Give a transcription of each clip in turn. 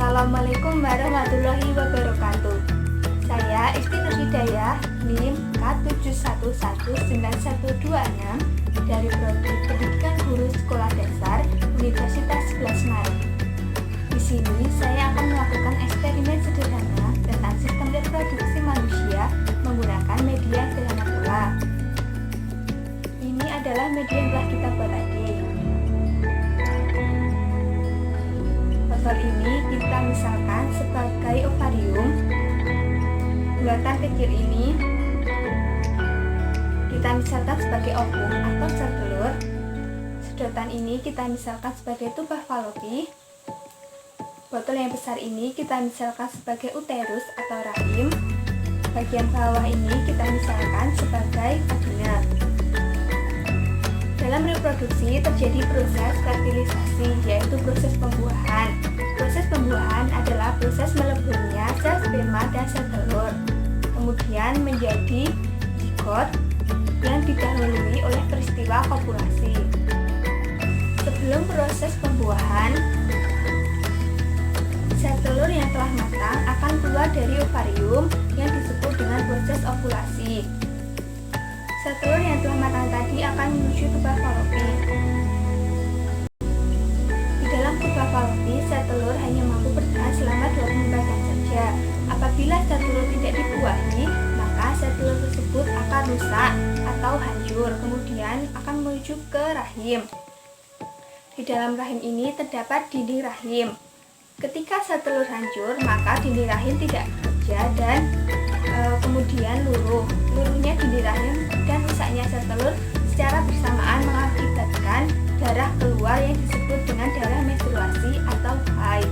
Assalamualaikum warahmatullahi wabarakatuh. Saya Isti Nurhidayah, NIM K71191126 dari Prodi Pendidikan Guru Sekolah Dasar Universitas 11 Maret. Di sini saya akan melakukan eksperimen sederhana tentang sistem reproduksi manusia menggunakan media yang sederhana pula. Ini adalah media yang telah kita buat tadi. Botol ini kita misalkan sebagai ovarium. Bulatan kecil ini kita misalkan sebagai ovum atau sel telur. Sedotan ini kita misalkan sebagai tuba Fallopi. Botol yang besar ini kita misalkan sebagai uterus atau rahim. Bagian bawah ini kita misalkan sebagai vagina. Dalam reproduksi terjadi proses fertilisasi, yaitu proses pembuahan. Proses pembuahan adalah proses meleburnya sel sperma dan sel telur, kemudian menjadi zigot yang didahului oleh peristiwa kopulasi. Sebelum proses pembuahan, sel telur yang telah matang akan keluar dari ovarium yang disebut dengan proses ovulasi. Sel telur yang telah matang tadi akan menuju tuba Fallopi. Di dalam tuba Fallopi, sel telur hanya mampu bertahan selama 24 jam saja. Apabila sel telur tidak dibuahi, maka sel telur tersebut akan rusak atau hancur, kemudian akan menuju ke rahim. Di dalam rahim ini terdapat dinding rahim. Ketika sel telur hancur, maka dinding rahim tidak bekerja dan kemudian luruhnya dinding rahim dan rusaknya sel telur secara bersamaan mengakibatkan darah keluar yang disebut dengan darah menstruasi atau haid.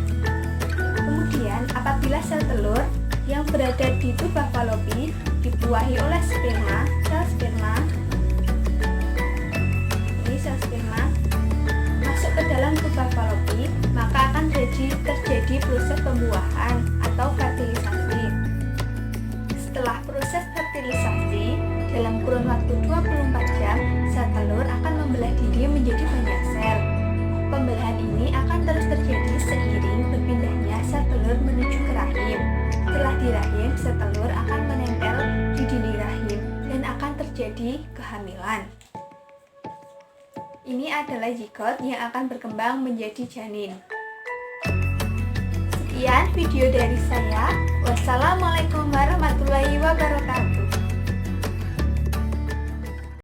Kemudian apabila sel telur yang berada di tuba Fallopi dibuahi oleh sperma, sel sperma masuk ke dalam tuba Fallopi, maka akan terjadi proses pembuahan atau fertilisasi. Setelah proses fertilisasi, dalam kurun waktu 24 jam, sel telur akan membelah diri menjadi banyak sel. Pembelahan ini akan terus terjadi seiring berpindahnya sel telur menuju ke rahim. Setelah di rahim, sel telur akan menempel di dinding rahim dan akan terjadi kehamilan. Ini adalah zigot yang akan berkembang menjadi janin. Sekian video dari saya. Wassalamualaikum warahmatullahi wabarakatuh.